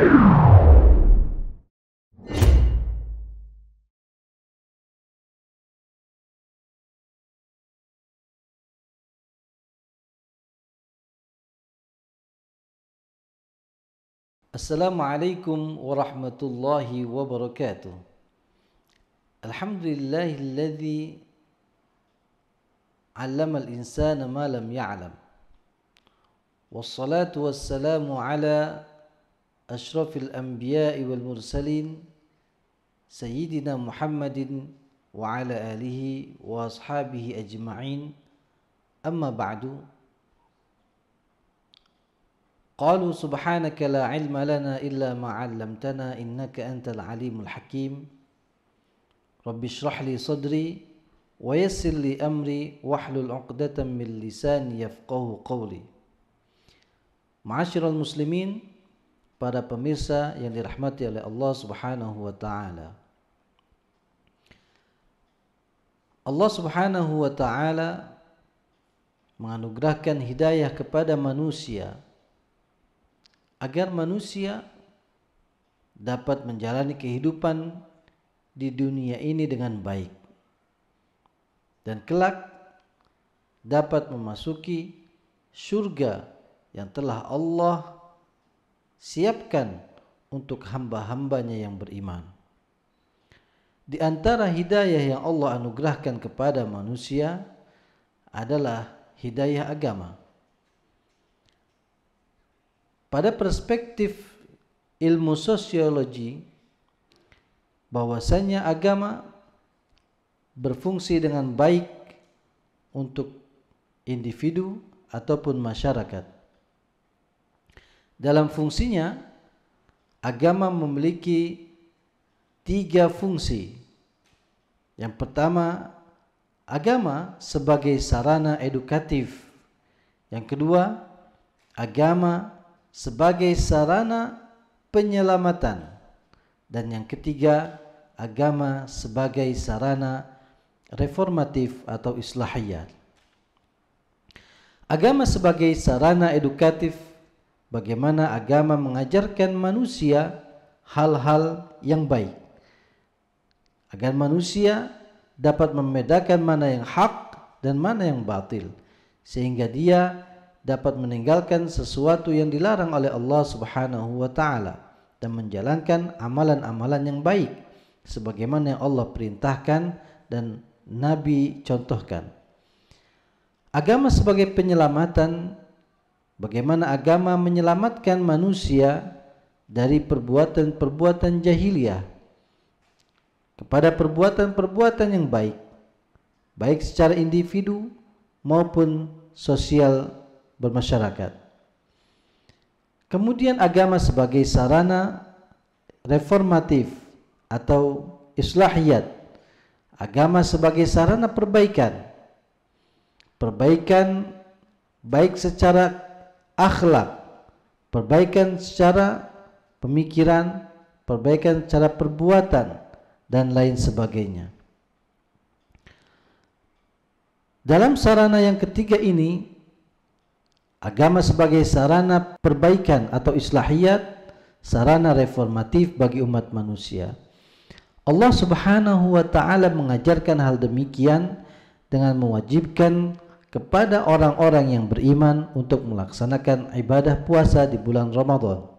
Assalamualaikum warahmatullahi wabarakatuh. Alhamdulillahilladzi 'allamal insana ma lam ya'lam. Wassalatu wassalamu ala asyrafil anbiya'i wal mursalin sayyidina Muhammadin wa ala alihi wa ashabihi ajma'in. Amma ba'du. Qalu subhanaka la ilma lana illa ma 'allamtana innaka antal alimul hakim. Rabbi shrah li sadri wa yassir li amri wahlul 'uqdatam min lisani yafqahu qawli. Ma'asyiral muslimin, para pemirsa yang dirahmati oleh Allah Subhanahu wa taala. Allah Subhanahu wa taala menganugerahkan hidayah kepada manusia agar manusia dapat menjalani kehidupan di dunia ini dengan baik dan kelak dapat memasuki surga yang telah Allah siapkan untuk hamba-hambanya yang beriman. Di antara hidayah yang Allah anugerahkan kepada manusia adalah hidayah agama. Pada perspektif ilmu sosiologi, bahwasanya agama berfungsi dengan baik untuk individu ataupun masyarakat. Dalam fungsinya, agama memiliki 3 fungsi. Yang pertama, agama sebagai sarana edukatif. Yang kedua, agama sebagai sarana penyelamatan, dan yang ketiga, agama sebagai sarana reformatif atau islahiyat. Agama sebagai sarana edukatif, bagaimana agama mengajarkan manusia hal-hal yang baik agar manusia dapat membedakan mana yang hak dan mana yang batil, sehingga dia dapat meninggalkan sesuatu yang dilarang oleh Allah Subhanahu wa taala dan menjalankan amalan-amalan yang baik sebagaimana yang Allah perintahkan dan Nabi contohkan. Agama sebagai penyelamatan, bagaimana agama menyelamatkan manusia dari perbuatan-perbuatan jahiliyah kepada perbuatan-perbuatan yang baik, baik secara individu maupun sosial bermasyarakat. Kemudian agama sebagai sarana reformatif atau islahiyat, agama sebagai sarana perbaikan baik secara akhlak, perbaikan secara pemikiran, perbaikan secara perbuatan dan lain sebagainya. Dalam sarana yang ketiga ini, agama sebagai sarana perbaikan atau islahiyat, sarana reformatif bagi umat manusia. Allah Subhanahu wa taala mengajarkan hal demikian dengan mewajibkan kepada orang-orang yang beriman untuk melaksanakan ibadah puasa di bulan Ramadan.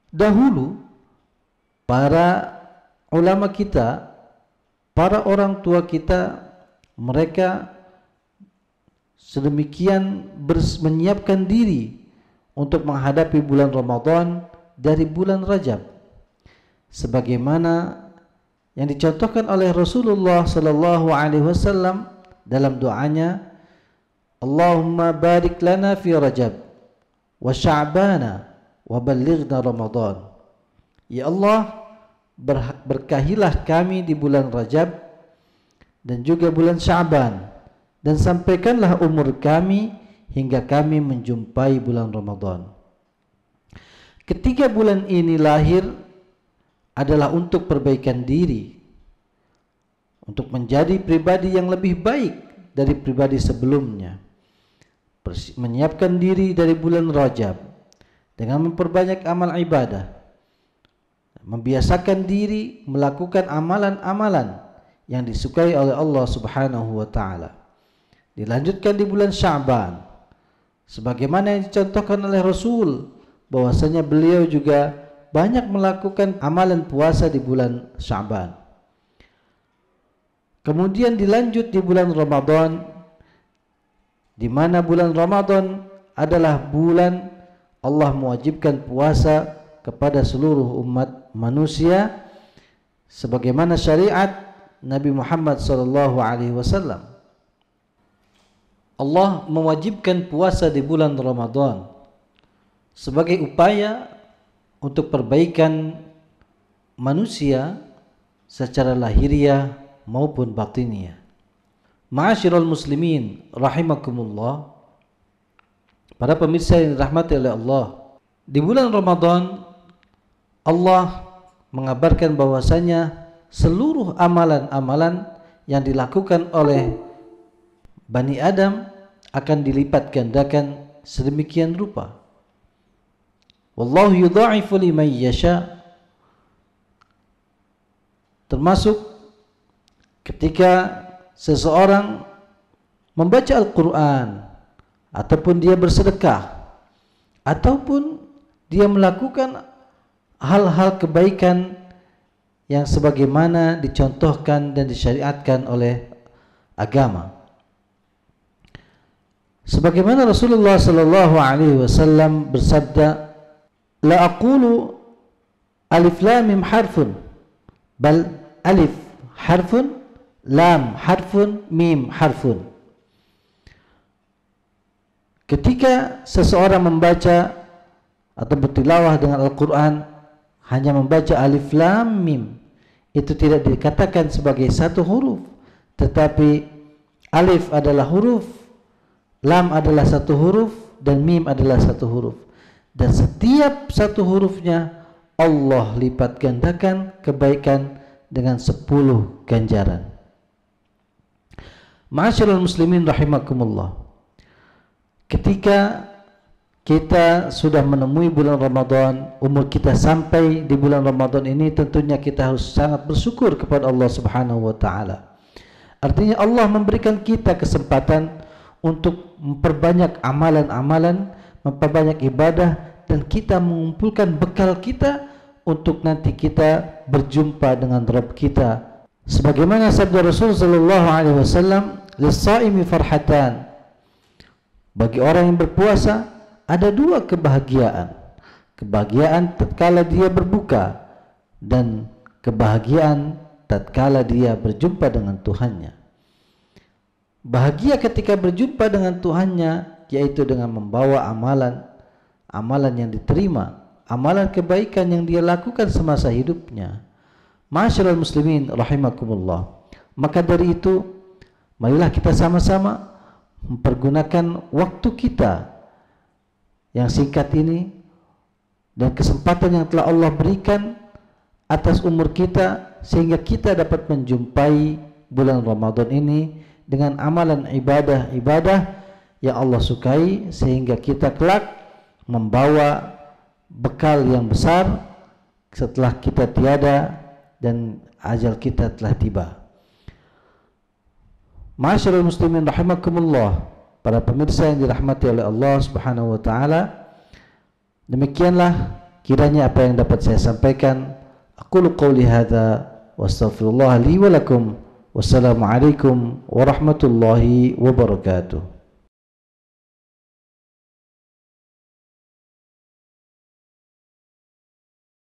Dahulu para ulama kita, para orang tua kita, mereka sedemikian menyiapkan diri untuk menghadapi bulan Ramadan dari bulan Rajab, sebagaimana yang dicontohkan oleh Rasulullah sallallahu alaihi wasallam dalam doanya, Allahumma barik lana fi Rajab wa Sya'bana wa ballighna Ramadan. Ya Allah, berkahilah kami di bulan Rajab dan juga bulan Sya'ban, dan sampaikanlah umur kami hingga kami menjumpai bulan Ramadan. Ketiga bulan ini lahir adalah untuk perbaikan diri, untuk menjadi pribadi yang lebih baik dari pribadi sebelumnya. Menyiapkan diri dari bulan Rajab dengan memperbanyak amal ibadah, membiasakan diri melakukan amalan-amalan yang disukai oleh Allah Subhanahu wa taala. Dilanjutkan di bulan Sya'ban sebagaimana yang dicontohkan oleh Rasul, bahwasanya beliau juga banyak melakukan amalan puasa di bulan Sya'ban. Kemudian dilanjut di bulan Ramadan, di mana bulan Ramadan adalah bulan Allah mewajibkan puasa kepada seluruh umat manusia sebagaimana syariat Nabi Muhammad SAW. Allah mewajibkan puasa di bulan Ramadan sebagai upaya untuk perbaikan manusia secara lahiriah maupun batiniah. Ma'asyiral muslimin rahimakumullah, para pemirsa yang dirahmati oleh Allah, di bulan Ramadan Allah mengabarkan bahwasanya seluruh amalan-amalan yang dilakukan oleh Bani Adam akan dilipat gandakan sedemikian rupa. Wallahu yudha'ifu liman yasha, termasuk ketika seseorang membaca Al-Quran ataupun dia bersedekah ataupun dia melakukan hal-hal kebaikan yang sebagaimana dicontohkan dan disyariatkan oleh agama. Sebagaimana Rasulullah sallallahu alaihi wasallam bersabda, la aqulu alif lam mim harfun, bal alif harfun, lam harfun, mim harfun. Ketika seseorang membaca atau bertilawah dengan Al-Quran hanya membaca alif lam mim, itu tidak dikatakan sebagai satu huruf, tetapi alif adalah huruf, lam adalah satu huruf, dan mim adalah satu huruf, dan setiap satu hurufnya Allah lipat gandakan kebaikan dengan 10 ganjaran. Ma'asyiral muslimin rahimakumullah, ketika kita sudah menemui bulan Ramadan, umur kita sampai di bulan Ramadan ini, tentunya kita harus sangat bersyukur kepada Allah Subhanahu wa taala. Artinya Allah memberikan kita kesempatan untuk memperbanyak amalan-amalan, memperbanyak ibadah, dan kita mengumpulkan bekal kita untuk nanti kita berjumpa dengan Rabb kita. Sebagaimana sabda Rasul sallallahu alaihi wasallam, lis-shaimi farhatan, bagi orang yang berpuasa ada 2 kebahagiaan. Kebahagiaan tatkala dia berbuka dan kebahagiaan tatkala dia berjumpa dengan Tuhannya. Bahagia ketika berjumpa dengan Tuhannya yaitu dengan membawa amalan yang diterima, amalan kebaikan yang dia lakukan semasa hidupnya. Ma'asyiral muslimin rahimakumullah, maka dari itu marilah kita sama-sama mempergunakan waktu kita yang singkat ini dan kesempatan yang telah Allah berikan atas umur kita, sehingga kita dapat menjumpai bulan Ramadan ini dengan amalan ibadah-ibadah yang Allah sukai, sehingga kita kelak membawa bekal yang besar setelah kita tiada dan ajal kita telah tiba. Ma'asyiral muslimin rahimakumullah, para pemirsa yang dirahmati oleh Allah Subhanahu wa taala, demikianlah kiranya apa yang dapat saya sampaikan. Aqulu qouli hadza wa astaghfirullah li wa lakum. Wassalamualaikum warahmatullahi wabarakatuh.